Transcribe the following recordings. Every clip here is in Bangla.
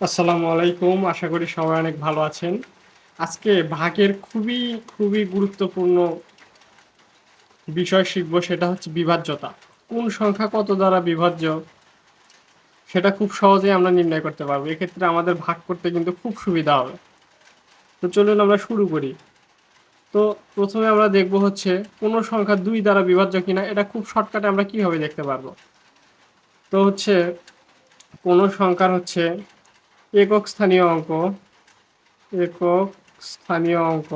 আসসালামু আলাইকুম। আশা করি সবাই অনেক ভালো আছেন। আজকে ভাগের খুবই গুরুত্বপূর্ণ বিষয় শিখব, সেটা হচ্ছে বিভাজ্যতা। কোন সংখ্যা কত দ্বারা বিভাজ্য সেটা খুব সহজেই আমরা নির্ণয় করতে পারবো। এক্ষেত্রে আমাদের ভাগ করতে কিন্তু খুব সুবিধা হবে। তো চলুন আমরা শুরু করি। তো প্রথমে আমরা দেখব হচ্ছে কোন সংখ্যা ২ দ্বারা বিভাজ্য কিনা। এটা খুব শর্টকাটে আমরা কিভাবে দেখতে পারবো। তো হচ্ছে কোন সংখ্যার হচ্ছে একক স্থানীয় অঙ্ক একক স্থানীয় অঙ্ক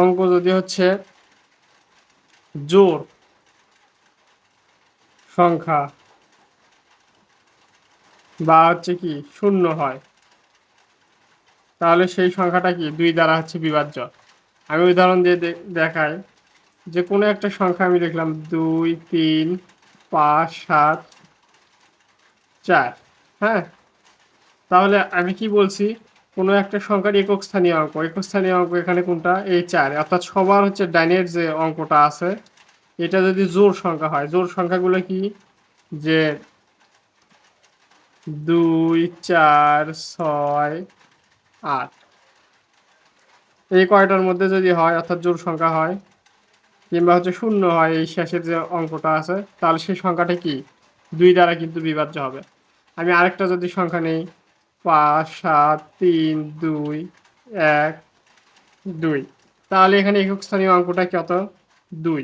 অঙ্ক যদি হচ্ছে জোড় সংখ্যা বা হচ্ছে কি শূন্য হয়, তাহলে সেই সংখ্যাটা কি ২ দ্বারা হচ্ছে বিভাজ্য। আমি উদাহরণ দিয়ে দেখাই যে কোনো একটা সংখ্যা আমি লিখলাম ২, ৩, ৫, ৭, ৪। হ্যাঁ, তাহলে আমি কি বলছি, কোনো একটা সংখ্যার একক স্থানীয় অঙ্ক এখানে কোনটা, এই ৪, অর্থাৎ সবার হচ্ছে ডাইনের যে অঙ্কটা আছে এটা যদি জোড় সংখ্যা হয়, জোড় সংখ্যাগুলো কি, যে ২, ৪, ৬, ৮, এই কয়টার মধ্যে যদি হয় অর্থাৎ জোড় সংখ্যা হয় কিংবা হচ্ছে শূন্য হয়, এই শেষের যে অঙ্কটা আছে, তাহলে সেই সংখ্যাটা কি ২ দ্বারা কিন্তু বিভাজ্য হবে। আমি আরেকটা যদি সংখ্যা নেই ৫, ৭, ৩, ২, ১, ২, তাহলে এখানে একক স্থানীয় অঙ্কটা কত, ২।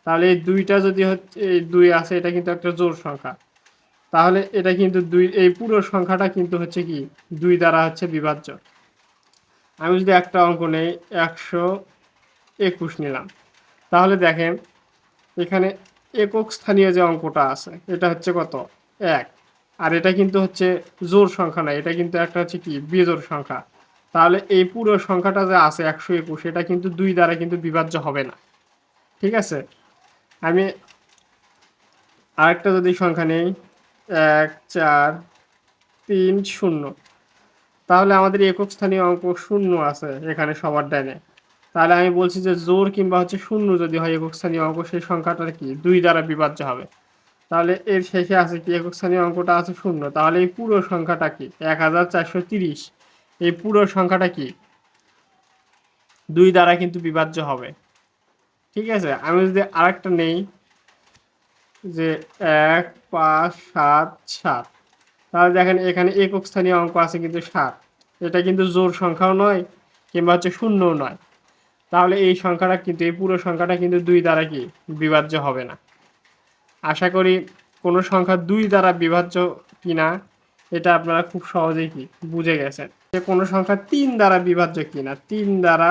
তাহলে এই ২টা যদি হচ্ছে, এই ২ আছে, এটা কিন্তু একটা জোড় সংখ্যা, তাহলে এটা কিন্তু ২, এই পুরো সংখ্যাটা কিন্তু হচ্ছে কি ২ দ্বারা হচ্ছে বিভাজ্য। আমি যদি একটা অঙ্ক নেই ১২১ নিলাম, তাহলে দেখেন এখানে একক স্থানীয় যে অঙ্কটা আছে এটা হচ্ছে কত, ১, আর এটা কিন্তু হচ্ছে জোড় সংখ্যা না, এটা কিন্তু একটা হচ্ছে কি বিজোড় সংখ্যা। তাহলে এই পুরো সংখ্যাটা যে আছে ১২১, এটা কিন্তু ২ দ্বারা কিন্তু বিভাজ্য হবে না। ঠিক আছে, আমি আরেকটা যদি সংখ্যা নেই ১, ৪, ৩, ০, তাহলে আমাদের একক স্থানীয় অঙ্ক শূন্য আছে এখানে সবার ডাইনে, তাহলে আমি বলছি যে জোড় কিংবা হচ্ছে শূন্য যদি হয় একক স্থানীয় অঙ্ক, সেই সংখ্যাটার কি ২ দ্বারা বিভাজ্য হবে। তাহলে এর শেষে আছে কি, একক স্থানীয় অঙ্কটা আছে শূন্য, তাহলে এই পুরো সংখ্যাটা কি ১৪৩০, এই পুরো সংখ্যাটা কি ২ দ্বারা কিন্তু বিভাজ্য হবে। ঠিক আছে, আমি যদি আরেকটা নেই যে ১, ৫, ৭, ৭, তাহলে দেখেন এখানে একক স্থানীয় অঙ্ক আছে কিন্তু ৭, এটা কিন্তু জোড় সংখ্যাও নয় কিংবা হচ্ছে শূন্যও নয়, তাহলে এই সংখ্যাটা কিন্তু, এই পুরো সংখ্যাটা কিন্তু ২ দ্বারা কি বিভাজ্য হবে না। আশা করি কোনো সংখ্যা ২ দ্বারা বিভাজ্য কিনা এটা আপনারা খুব সহজেই কি বুঝে গেছেন। যে কোনো সংখ্যা ৩ দ্বারা বিভাজ্য কিনা, ৩ দ্বারা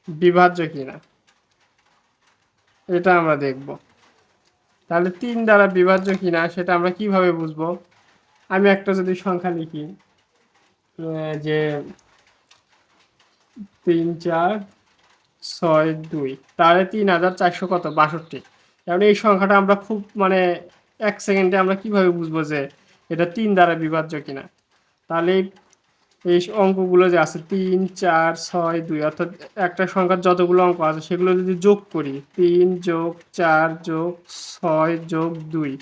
বিভাজ্য কিনা এটা আমরা দেখব। তাহলে ৩ দ্বারা বিভাজ্য কিনা সেটা আমরা কিভাবে বুঝবো। আমি একটা যদি সংখ্যা লিখি যে ৩, ৪, ৬, ২, তাহলে ৩,৪০০ কত ৬২। কারণ এই সংখ্যাটা আমরা খুব মানে ১ সেকেন্ডে আমরা কিভাবে বুঝবো যে এটা ৩ দ্বারা বিভাজ্য কিনা। তাহলে এই অঙ্কগুলো যে আছে ৩, ৪, ৬, ২, অর্থাৎ একটা সংখ্যার যতগুলো অঙ্ক আছে সেগুলো যদি যোগ করি ৩ যোগ ৪ যোগ ৬ যোগ ২,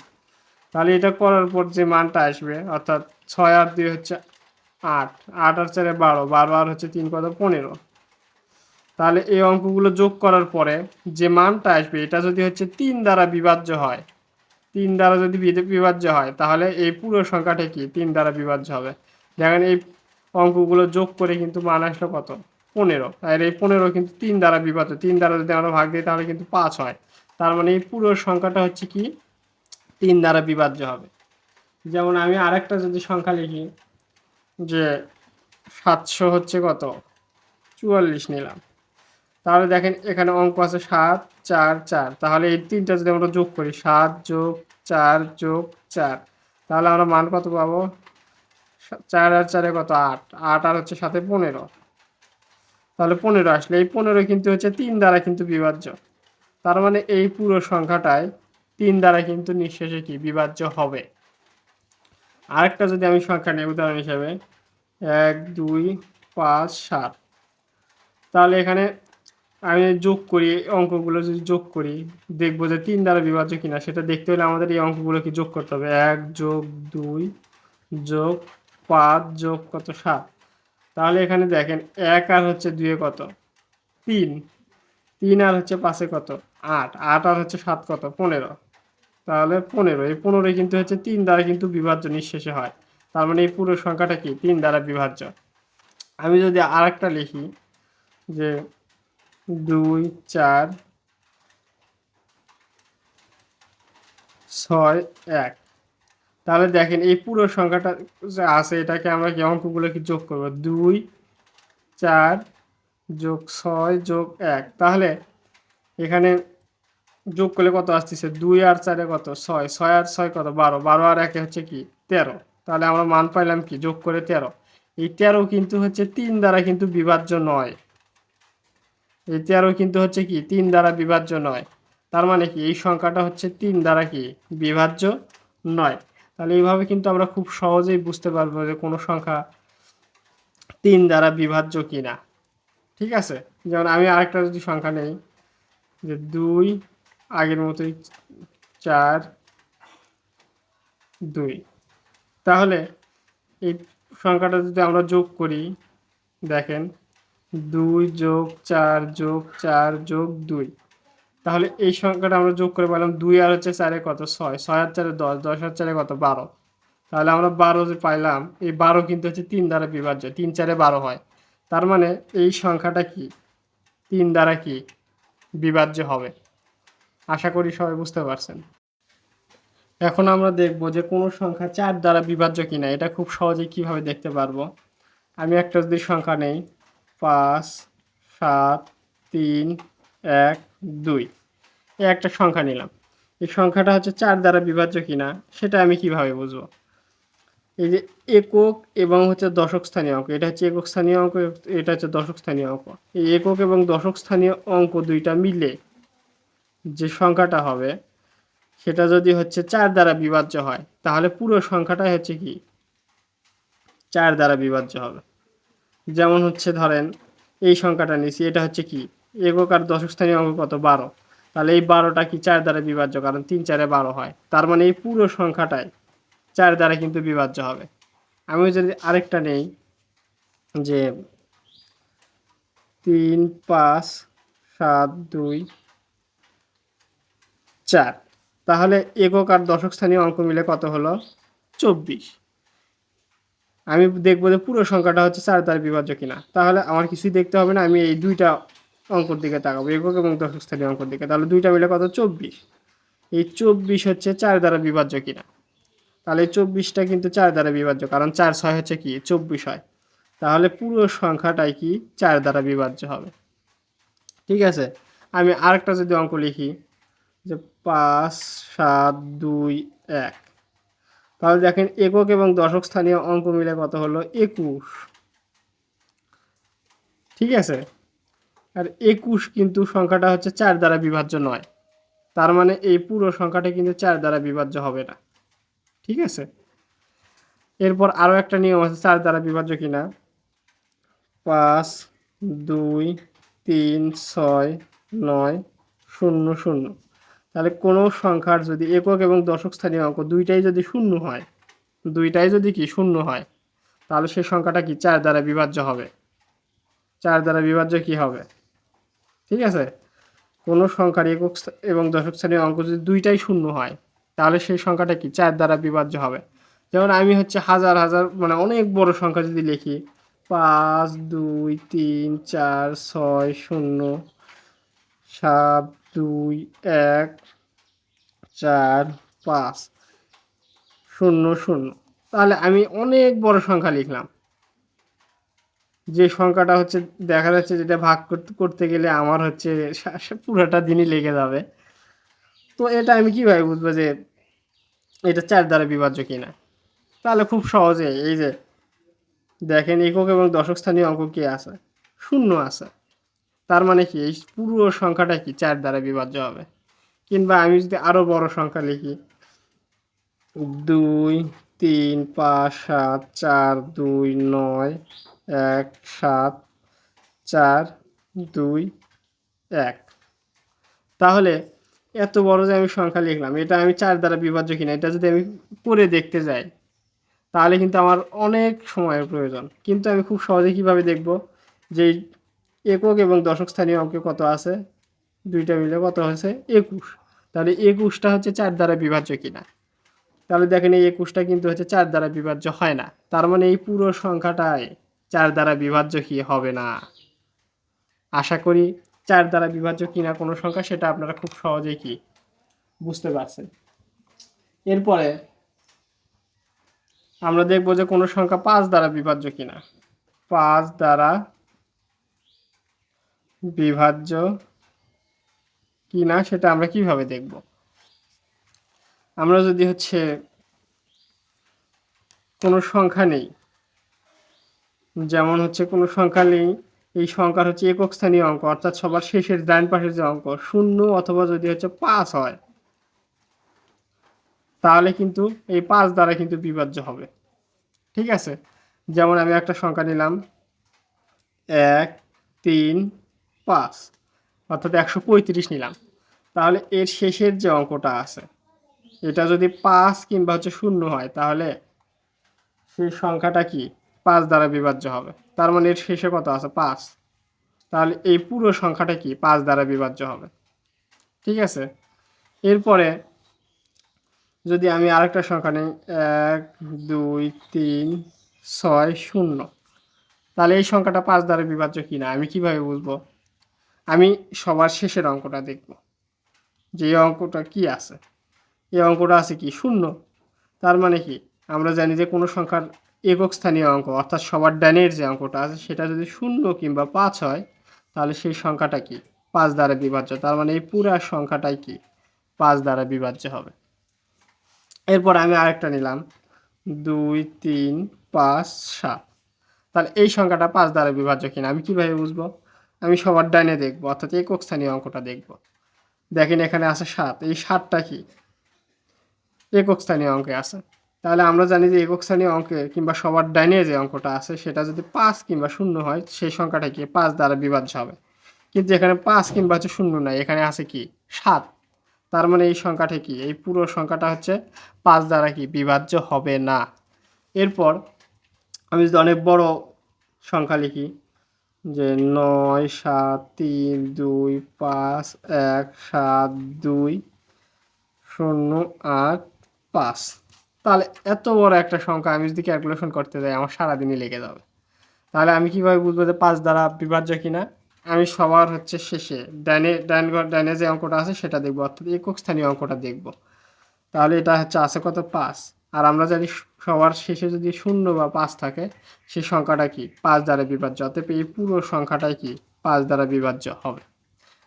তাহলে এটা করার পর যে মানটা আসবে, অর্থাৎ ৬ আর ২ হচ্ছে ৮, ৮ আর ৪ ১২, ১২ আর হচ্ছে ৩ কত ১৫। তাহলে এই অঙ্কগুলো যোগ করার পরে যে মানটা আসবে এটা যদি হচ্ছে ৩ দ্বারা বিভাজ্য হয়, ৩ দ্বারা যদি বিভাজ্য হয়, তাহলে এই পুরো সংখ্যাটা কি ৩ দ্বারা বিভাজ্য হবে। দেখেন এই অঙ্কগুলো যোগ করে কিন্তু মান আসলো কত ১৫, আর এই ১৫ কিন্তু ৩ দ্বারা বিভাজ্য, ৩ দ্বারা যদি আমরা ভাগ দিই তাহলে কিন্তু ৫ হয়। তার মানে এই পুরো সংখ্যাটা হচ্ছে কি ৩ দ্বারা বিভাজ্য হবে। যেমন আমি আরেকটা যদি সংখ্যা লিখি যে ৭০০ হচ্ছে কত ৪৪ নিলাম, তাহলে দেখেন এখানে অঙ্ক আছে ৭, ৪, ৪, তাহলে এই তিনটা যদি আমরা যোগ করি ৭ যোগ ৪ যোগ ৪, তাহলে আমরা মান কত পাবো, ৪ আর ৪ কত ৮, ৮ আর হচ্ছে সাথে ১৫, তাহলে ১৫ আসলে এই ১৫ কিন্তু হচ্ছে ৩ দ্বারা কিন্তু বিভাজ্য। তার মানে এই পুরো সংখ্যাটায় ৩ দ্বারা কিন্তু নিঃশেষে কি বিভাজ্য হবে। আরেকটা যদি আমি সংখ্যা নেই উদাহরণ হিসেবে ১, ২, ৫, ৭, তাহলে এখানে আমি যোগ করি, অঙ্কগুলো যদি যোগ করি দেখবো যে 3 দ্বারা বিভাজ্য কিনা, সেটা দেখতে হলে আমাদের এই অঙ্কগুলোকে যোগ করতে হবে। 1 যোগ 2 যোগ 5 যোগ কত 7। তাহলে এখানে দেখেন 1 আর হচ্ছে 2 এ কত 3, 3 আর হচ্ছে 5 এ কত 8, 8 আর হচ্ছে 7 কত 15। তাহলে 15, এই 15 কিন্তু হচ্ছে 3 দ্বারা কিন্তু বিভাজ্য নিঃশেষে হয়। তার মানে এই পুরো সংখ্যাটা কি 3 দ্বারা বিভাজ্য। আমি যদি আরেকটা লিখি যে 2 4 6 1, তাহলে দেখেন এই পুরো সংখ্যাটা যে আছে এটাকে আমরা কি অঙ্কগুলোকে যোগ করব। 2 4 যোগ 6 যোগ 1, তাহলে এখানে যোগ করলে কত আসতেছে 2 আর 4 এ কত 6, 6 আর 6 কত 12, 12 আর 1 হচ্ছে কি 13। তাহলে আমরা মান পাইলাম কি যোগ করে 13। এই 13 কিন্তু হচ্ছে 3 দ্বারা কিন্তু বিভাজ্য নয়। এই 13 কিন্তু হচ্ছে কি 3 দ্বারা বিভাজ্য নয়। তার মানে কি এই সংখ্যাটা হচ্ছে 3 দ্বারা কি বিভাজ্য নয়। তাহলে এইভাবে কিন্তু আমরা খুব সহজেই বুঝতে পারবো যে কোনো সংখ্যা 3 দ্বারা বিভাজ্য কিনা। ঠিক আছে, যেমন আমি আরেকটা যদি সংখ্যা নেই যে 2 আগের মতোই 4 2, তাহলে এই সংখ্যাটা যদি আমরা যোগ করি দেখেন 2 যোগ 4 যোগ 4 যোগ 2, তাহলে এই সংখ্যাটা আমরা যোগ করে পেলাম 2 আর হচ্ছে 4 এ কত 6, 6 আর 4 এ 10, 10 আর 4 এ কত 12। তাহলে আমরা 12 যে পাইলাম, এই 12 কিন্তু হচ্ছে 3 দ্বারা বিভাজ্য, 3 4 এ 12 হয়। তার মানে এই সংখ্যাটা কি 3 দ্বারা কি বিভাজ্য হবে। আশা করি সবাই বুঝতে পারছেন। এখন আমরা দেখব যে কোনো সংখ্যা 4 দ্বারা বিভাজ্য কিনা, এটা খুব সহজেই কিভাবে দেখতে পারবো। আমি একটা যদি সংখ্যা নেই 5 7 3 1 2, এই একটা সংখ্যা নিলাম। এই সংখ্যাটা হচ্ছে 4 দ্বারা বিভাজ্য কিনা সেটা আমি কিভাবে বুঝবো। এই যে একক এবং হচ্ছে দশক স্থানীয় অঙ্ক, এটা হচ্ছে একক স্থানীয় অঙ্ক, এটা হচ্ছে দশক স্থানীয় অঙ্ক। এই একক এবং দশক স্থানীয় অঙ্ক দুইটা মিলে যে সংখ্যাটা হবে সেটা যদি হচ্ছে 4 দ্বারা বিভাজ্য হয়, তাহলে পুরো সংখ্যাটাই হচ্ছে কি 4 দ্বারা বিভাজ্য হবে। যেমন হচ্ছে ধরেন এই সংখ্যাটা নিয়েছি, এটা হচ্ছে কি একক আর দশক স্থানীয় অঙ্ক কত 12, তাহলে এই 12টা কি 4 দ্বারা বিভাজ্য, কারণ 3 4 এ 12 হয়। তার মানে এই পুরো সংখ্যাটাই 4 দ্বারা কিন্তু বিভাজ্য হবে। আমি যদি আরেকটা নেই যে 3 5 7 2 4, তাহলে একক আর দশক স্থানীয় অঙ্ক মিলে কত হলো 24। আমি দেখবো যে পুরো সংখ্যাটা হচ্ছে 4 দ্বারা বিভাজ্য কিনা, তাহলে আমার কিছুই দেখতে হবে না, আমি এই দুইটা অঙ্কর দিকে তাকাবো, একক এবং দশক স্থানীয় অঙ্কর দিকে। তাহলে দুইটা মিলে কত 24, এই 24 হচ্ছে 4 দ্বারা বিভাজ্য কিনা। তাহলে 24টা কিন্তু 4 দ্বারা বিভাজ্য, কারণ 4 6 হচ্ছে কি 24 হয়। তাহলে পুরো সংখ্যাটাই কি 4 দ্বারা বিভাজ্য হবে। ঠিক আছে, আমি আরেকটা যদি অঙ্ক লিখি যে 5 7 2 1, তাহলে দেখেন একক এবং দশক স্থানীয় অঙ্ক মিলে কত হলো 21। ঠিক আছে, আর 21 কিন্তু সংখ্যাটা হচ্ছে 4 দ্বারা বিভাজ্য নয়। তার মানে এই পুরো সংখ্যাটা কিন্তু 4 দ্বারা বিভাজ্য হবে না। ঠিক আছে, এরপর আরও একটা নিয়ম আছে 4 দ্বারা বিভাজ্য কিনা। 5 2 3 6 9 0 0, তাহলে কোনো সংখ্যার যদি একক এবং দশক স্থানীয় অঙ্ক দুইটাই যদি শূন্য হয়, দুইটাই যদি কি শূন্য হয়, তাহলে সেই সংখ্যাটা কি 4 দ্বারা বিভাজ্য হবে। 4 দ্বারা বিভাজ্য কি হবে। ঠিক আছে, কোনো সংখ্যার একক এবং দশক স্থানীয় অঙ্ক যদি দুইটাই শূন্য হয়, তাহলে সেই সংখ্যাটা কি 4 দ্বারা বিভাজ্য হবে। যেমন আমি হচ্ছে হাজার হাজার মানে অনেক বড় সংখ্যা যদি লিখি 5 2 3 4 6 0 7 2 1 4 5 0 0, তাহলে আমি অনেক বড় সংখ্যা লিখলাম, যে সংখ্যাটা হচ্ছে দেখা যাচ্ছে যেটা ভাগ করতে করতে গেলে আমার হচ্ছে পুরোটা দিনই লেগে যাবে। তো এটা আমি কিভাবে বুঝবো যে এটা 4 দ্বারা বিভাজ্য কিনা। তাহলে খুব সহজে এই যে দেখেন একক এবং দশক স্থানীয় অঙ্ক কি আছে শূন্য আছে, তার মানে কি এই পুরো সংখ্যাটা কি 4 দ্বারা বিভাজ্য হবে। কিংবা আমি যদি আরো বড় সংখ্যা লিখি 2 3 5 7 4 2 9 1 7 4 2 1। তাহলে এত বড় যে আমি সংখ্যা লিখলাম, এটা আমি 4 দ্বারা বিভাজ্য কিনা এটা যদি আমি করে দেখতে যাই, তাহলে কিন্তু আমার অনেক সময়ের প্রয়োজন। কিন্তু আমি খুব সহজে কিভাবে দেখব যে একক এবং দশক স্থানীয় অঙ্কে কত আছে, দুইটা মিলে কত হয়েছে 21। তাহলে 21টা হচ্ছে 4 দ্বারা বিভাজ্য কিনা। তাহলে দেখেন এই 21টা কিন্তু হচ্ছে 4 দ্বারা বিভাজ্য হয় না। তার মানে এই পুরো সংখ্যাটাই 4 দ্বারা বিভাজ্য কি হবে না। আশা করি 4 দ্বারা বিভাজ্য কিনা কোনো সংখ্যা সেটা আপনারা খুব সহজেই কি বুঝতে পারছেন। এরপরে আমরা দেখব যে কোনো সংখ্যা 5 দ্বারা বিভাজ্য কিনা। 5 দ্বারা বিভাজ্য কিনা সেটা আমরা কিভাবে দেখব। আমরা যদি হচ্ছে কোনো সংখ্যা নেই, যেমন হচ্ছে কোনো সংখ্যা নেই, এই সংখ্যার হচ্ছে একক স্থানীয় অঙ্ক অর্থাৎ সবার শেষের ডান পাশের যে অঙ্ক 0 অথবা যদি হচ্ছে 5 হয়, তাহলে কিন্তু এই 5 দ্বারা কিন্তু বিভাজ্য হবে। ঠিক আছে, যেমন আমি একটা সংখ্যা নিলাম 1 3 5 অর্থাৎ 135 নিলাম। তাহলে এর শেষের যে অঙ্কটা আছে এটা যদি 5 কিংবা হচ্ছে 0 হয়, তাহলে সেই সংখ্যাটা কি 5 দ্বারা বিভাজ্য হবে। তার মানে এর শেষে কত আছে 5, তাহলে এই পুরো সংখ্যাটা কি 5 দ্বারা বিভাজ্য হবে। ঠিক আছে, এরপরে যদি আমি আরেকটা সংখ্যা নিই 1 2 3 6 0, তাহলে এই সংখ্যাটা 5 দ্বারা বিভাজ্য কিনা আমি কিভাবে বুঝবো। আমি সবার শেষের অঙ্কটা দেখব, যে এই অঙ্কটা কি আছে, এই অঙ্কটা আছে কি 0। তার মানে কি আমরা জানি যে কোনো সংখ্যার একক স্থানীয় অঙ্ক অর্থাৎ সবার ডানের যে অঙ্কটা আছে সেটা যদি 0 কিংবা 5 হয়, তাহলে সেই সংখ্যাটা কি 5 দ্বারা বিভাজ্য। তার মানে এই পুরো সংখ্যাটাই কি 5 দ্বারা বিভাজ্য হবে। এরপর আমি আরেকটা নিলাম 2 3 5 7, তাহলে এই সংখ্যাটা 5 দ্বারা বিভাজ্য কিনা আমি কিভাবে বুঝবো। আমি সবার ডানে দেখব অর্থাৎ একক স্থানীয় অঙ্কটা দেখব। দেখেন এখানে আছে 7, এই 7টা কি একক স্থানীয় অঙ্কে আছে। তাহলে আমরা জানি যে একক স্থানীয় অঙ্কে কিংবা সবার ডাইনে যে অঙ্কটা আছে সেটা যদি 5 কিংবা 0 হয়, সেই সংখ্যাটা কি 5 দ্বারা বিভাজ্য হবে। কিন্তু এখানে 5 কিংবা হচ্ছে 0 নাই, এখানে আছে কি 7। তার মানে এই সংখ্যাটা কি এই পুরো সংখ্যাটা হচ্ছে 5 দ্বারা কি বিভাজ্য হবে না। এরপর আমি যদি অনেক বড় সংখ্যা লিখি, যে 9 7 3 2 5 1 7 2 0 8 5, তাহলে এত বড় একটা সংখ্যা আমি যদি ক্যালকুলেশন করতে যাই আমার সারাদিনই লেগে যাবে। তাহলে আমি কিভাবে বুঝবো যে 5 দ্বারা বিভাজ্য কিনা। আমি সবার হচ্ছে শেষে ডানে যে অঙ্কটা আছে সেটা দেখবো অর্থাৎ একক স্থানীয় অঙ্কটা দেখব। তাহলে এটা হচ্ছে আছে কত 5, আর আমরা জানি সবার শেষে যদি 0 বা 5 থাকে সেই সংখ্যাটা কি 5 দ্বারা বিভাজ্য। অতএব এই পুরো সংখ্যাটাই কি 5 দ্বারা বিভাজ্য হবে।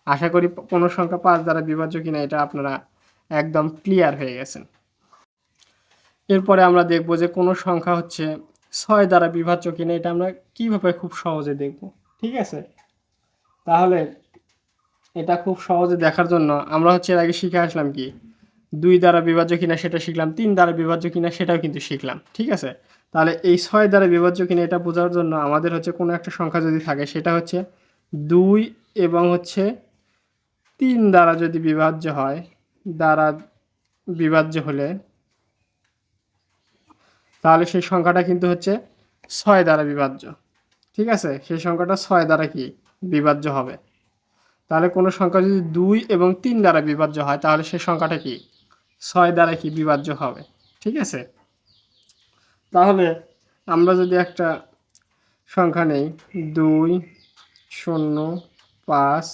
আশা করি কোনো সংখ্যা 5 দ্বারা বিভাজ্য কিনা এটা আপনারা একদম ক্লিয়ার হয়ে গেছেন। এরপরে আমরা দেখব যে কোনো সংখ্যা হচ্ছে 6 দ্বারা বিভাজ্য কিনা এটা আমরা কিভাবে খুব সহজে দেখব। ঠিক আছে, তাহলে এটা খুব সহজে দেখার জন্য আমরা হচ্ছে এর আগে শিখে আসলাম কি 2 দ্বারা বিভাজ্য কিনা সেটা শিখলাম, 3 দ্বারা বিভাজ্য কিনা সেটাও কিন্তু শিখলাম। ঠিক আছে, তাহলে এই 6 দ্বারা বিভাজ্য কিনা এটা বোঝার জন্য আমাদের হচ্ছে কোনো একটা সংখ্যা যদি থাকে সেটা হচ্ছে 2 এবং হচ্ছে 3 দ্বারা যদি বিভাজ্য হয়, দ্বারা বিভাজ্য হলে তাহলে সেই সংখ্যাটা কিন্তু হচ্ছে 6 দ্বারা বিভাজ্য। ঠিক আছে, সেই সংখ্যাটা 6 দ্বারা কি বিভাজ্য হবে। তাহলে কোনো সংখ্যা যদি 2 এবং 3 দ্বারা বিভাজ্য হয় তাহলে সেই সংখ্যাটা কি 6 দ্বারা কি বিভাজ্য হবে। ঠিক আছে, তাহলে আমরা যদি একটা সংখ্যা নেই 2 0 5,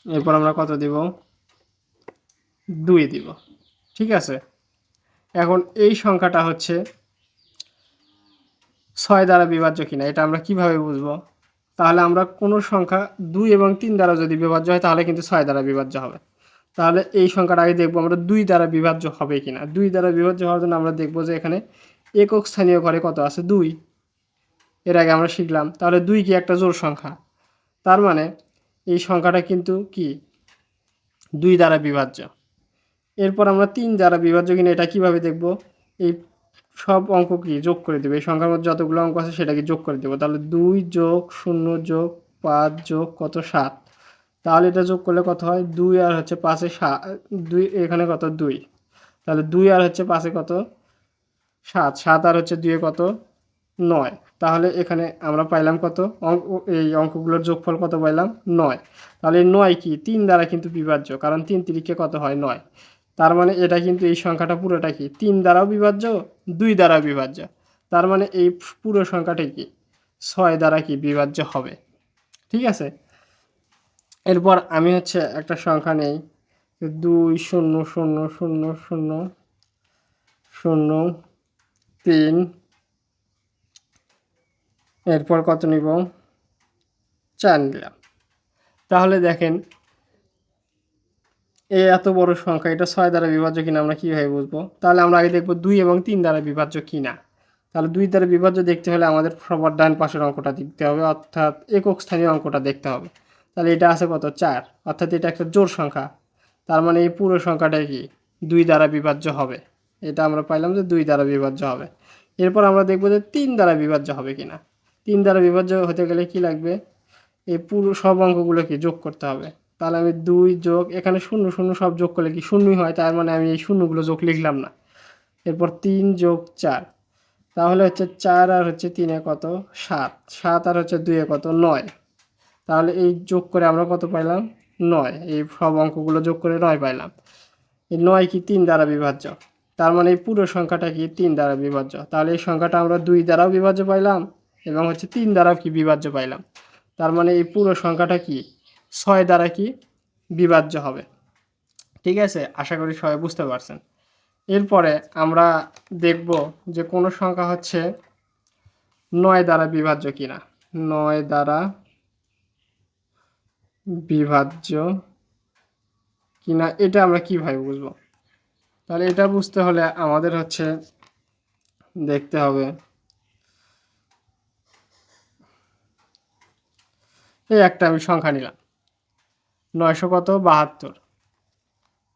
এরপর আমরা কত দিব 2 দিব। ঠিক আছে, এখন এই সংখ্যাটা হচ্ছে 6 দ্বারা বিভাজ্য কিনা এটা আমরা কিভাবে বুঝবো। তাহলে আমরা কোনো সংখ্যা 2 এবং 3 দ্বারা যদি বিভাজ্য হয় তাহলে কিন্তু 6 দ্বারা বিভাজ্য হবে। তাহলে এই সংখ্যাটা আগে দেখবো আমরা 2 দ্বারা বিভাজ্য হবে কিনা। 2 দ্বারা বিভাজ্য হওয়ার জন্য আমরা দেখবো যে এখানে একক স্থানীয় ঘরে কত আছে 2, এর আগে আমরা শিখলাম। তাহলে 2 কি একটা জোড় সংখ্যা, তার মানে এই সংখ্যাটা কিন্তু কি 2 দ্বারা বিভাজ্য। এরপর আমরা 3 দ্বারা বিভাজ্য কিনা এটা কিভাবে দেখব, এই সব অঙ্ক কি যোগ করে দেবে, এই সংখ্যার মধ্যে যতগুলো অঙ্ক আছে সেটাকে যোগ করে দেবো। তাহলে 2 যোগ 0 যোগ 5 যোগ কত 7, তাহলে এটা যোগ করলে কত হয় 2 আর হচ্ছে 5-এ 2, এখানে কত 2, তাহলে 2 আর হচ্ছে 5-এ কত 7, 7 আর হচ্ছে 2-এ কত 9, তাহলে এখানে আমরা পাইলাম কত এই অঙ্কগুলোর যোগফল কত পাইলাম 9। তাহলে 9 কি 3 দ্বারা কিন্তু বিভাজ্য, কারণ 3 তিরিকে কত হয় 9, তার মানে এটা কিন্তু এই সংখ্যাটা পুরোটা কি 3 দ্বারাও বিভাজ্য 2 দ্বারা বিভাজ্য, তার মানে এই পুরো সংখ্যাটা কি 6 দ্বারা কি বিভাজ্য হবে। ঠিক আছে, এরপর আমি হচ্ছে একটা সংখ্যা নেই 2 0 0 0 0 0 3, এরপর কত নিব 4 নিলাম। তাহলে দেখেন এই এত বড় সংখ্যা এটা 6 দ্বারা বিভাজ্য কিনা আমরা কীভাবে বুঝবো? তাহলে আমরা আগে দেখব 2 এবং 3 দ্বারা বিভাজ্য কিনা। তাহলে 2 দ্বারা বিভাজ্য দেখতে হলে আমাদের সবার ডান পাশের অঙ্কটা দেখতে হবে, অর্থাৎ একক স্থানীয় অঙ্কটা দেখতে হবে। তাহলে এটা আছে কত 4, অর্থাৎ এটা একটা জোড় সংখ্যা, তার মানে এই পুরো সংখ্যাটা কি 2 দ্বারা বিভাজ্য হবে। এটা আমরা পাইলাম যে 2 দ্বারা বিভাজ্য হবে। এরপর আমরা দেখব যে 3 দ্বারা বিভাজ্য হবে কিনা। 3 দ্বারা বিভাজ্য হতে গেলে কি লাগবে, এই পুরো সব অঙ্কগুলোকে যোগ করতে হবে। তাহলে আমি 2 যোগ এখানে 0 0 সব যোগ করলে কি শূন্যই হয়, তার মানে আমি এই শূন্যগুলো যোগ লিখলাম না। এরপর 3 যোগ 4, তাহলে হচ্ছে 4 আর হচ্ছে 3-এ কত 7, 7 আর হচ্ছে 2-এ কত 9, তাহলে এই যোগ করে আমরা কত পাইলাম 9, এই সব অঙ্কগুলো যোগ করে 9 পাইলাম। এই 9 কি 3 দ্বারা বিভাজ্য, তার মানে এই পুরো সংখ্যাটা কি 3 দ্বারা বিভাজ্য। তাহলে এই সংখ্যাটা আমরা 2 দ্বারাও বিভাজ্য পাইলাম এবং হচ্ছে 3 দ্বারাও কি বিভাজ্য পাইলাম, তার মানে এই পুরো সংখ্যাটা কি 6 দ্বারা কি বিভাজ্য হবে। ঠিক আছে, আশা করি সবাই বুঝতে পারছেন। এরপরে আমরা দেখব যে কোনো সংখ্যা হচ্ছে 9 দ্বারা বিভাজ্য কিনা। 9 দ্বারা বিভাজ্য কিনা এটা আমরা কিভাবে বুঝবো? তাহলে এটা বুঝতে হলে আমাদের হচ্ছে দেখতে হবে, এই একটা আমি সংখ্যা নিলাম 900 কত 72,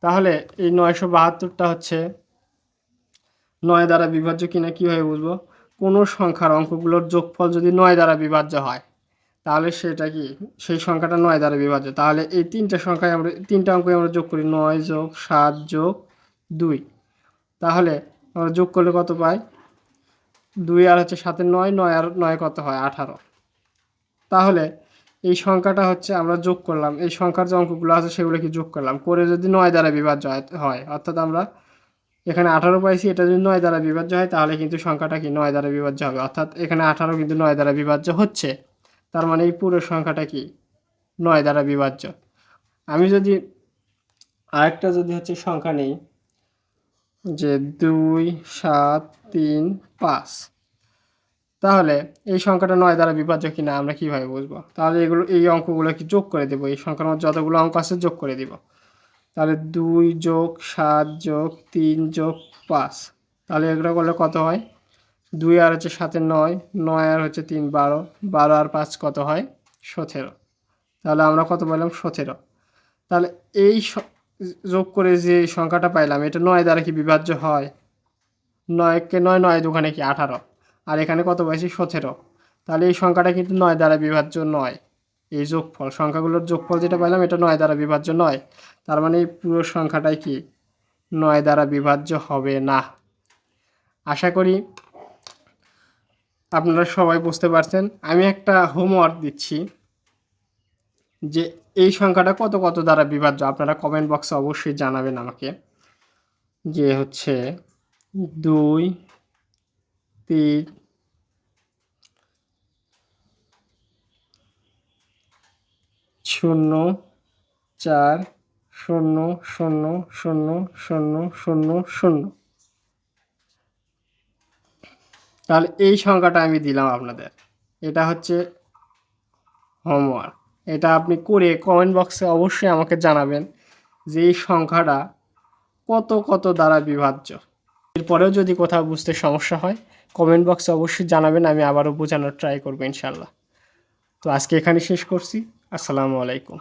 তাহলে এই 972টা হচ্ছে 9 দ্বারা বিভাজ্য কিনা কীভাবে বুঝবো? কোনো সংখ্যার অঙ্কগুলোর যোগফল যদি 9 দ্বারা বিভাজ্য হয় তাহলে সেটা কি সেই সংখ্যাটা 9 দ্বারা বিভাজ্য। তাহলে এই তিনটা সংখ্যায় আমরা তিনটা অঙ্কই আমরা যোগ করি 9 যোগ 7 যোগ 2, তাহলে আমরা যোগ করলে কত পাই 2 আর হচ্ছে 7 9, 9 আর 9 কত হয় 18। তাহলে এই সংখ্যাটা হচ্ছে আমরা যোগ করলাম, এই সংখ্যার যে অঙ্কগুলো আছে সেগুলো কি যোগ করলাম, করে যদি 9 দ্বারা বিভাজ্য হয় অর্থাৎ আমরা এখানে 18 পাইছি, এটা যদি 9 দ্বারা বিভাজ্য হয় তাহলে কিন্তু সংখ্যাটা কি 9 দ্বারা বিভাজ্য হবে, অর্থাৎ এখানে 18 কিন্তু 9 দ্বারা বিভাজ্য হচ্ছে, তার মানে এই পুরো সংখ্যাটা কি 9 দ্বারা বিভাজ্য। আমি যদি আরেকটা যদি হচ্ছে সংখ্যা নেই যে 2 7 3 5, তাহলে এই সংখ্যাটা 9 দ্বারা বিভাজ্য কিনা আমরা কিভাবে বুঝবো? তাহলে এগুলো এই অঙ্কগুলো কি যোগ করে দেবো, এই সংখ্যার মধ্যে যতগুলো অঙ্ক আছে যোগ করে দিব। তাহলে 2 যোগ 7 যোগ 3 যোগ 5, তাহলে এগুলো করলে কত হয় 2 আর হচ্ছে 7 9, 9 আর হচ্ছে 3 12, 12 আর 5 কত হয় 17, তাহলে আমরা কত পাইলাম 17। তাহলে এই যোগ করে যে সংখ্যাটা পাইলাম এটা 9 দ্বারা কি বিভাজ্য হয়, 9কে 9 9 দোকানে কি 18, আর এখানে কত পাইছি 17, তাহলে এই সংখ্যাটা কিন্তু 9 দ্বারা বিভাজ্য নয়। এই যোগফল সংখ্যাগুলোর যোগফল যেটা পাইলাম এটা 9 দ্বারা বিভাজ্য নয়, তার মানে এই পুরো সংখ্যাটাই কি 9 দ্বারা বিভাজ্য হবে না। আশা করি আপনারা সবাই বুঝতে পারছেন। আমি একটা হোমওয়ার্ক দিচ্ছি যে এই সংখ্যাটা কত কত দ্বারা বিভাজ্য, আপনারা কমেন্ট বক্সে অবশ্যই জানাবেন আমাকে, যে হচ্ছে 2 3 0 4 0 0 0 0 0 0, তাহলে এই সংখ্যাটা আমি দিলাম আপনাদের, এটা হচ্ছে হোমওয়ার্ক। এটা আপনি করে কমেন্ট বক্সে অবশ্যই আমাকে জানাবেন যে এই সংখ্যাটা কত কত দ্বারা বিভাজ্য। এরপরেও যদি কোথাও বুঝতে সমস্যা হয় কমেন্ট বক্সে অবশ্যই জানাবেন, আমি আবারও বোঝানোর ট্রাই করবো ইনশাল্লাহ। তো আজকে এখানে শেষ করছি, আসসালামু আলাইকুম।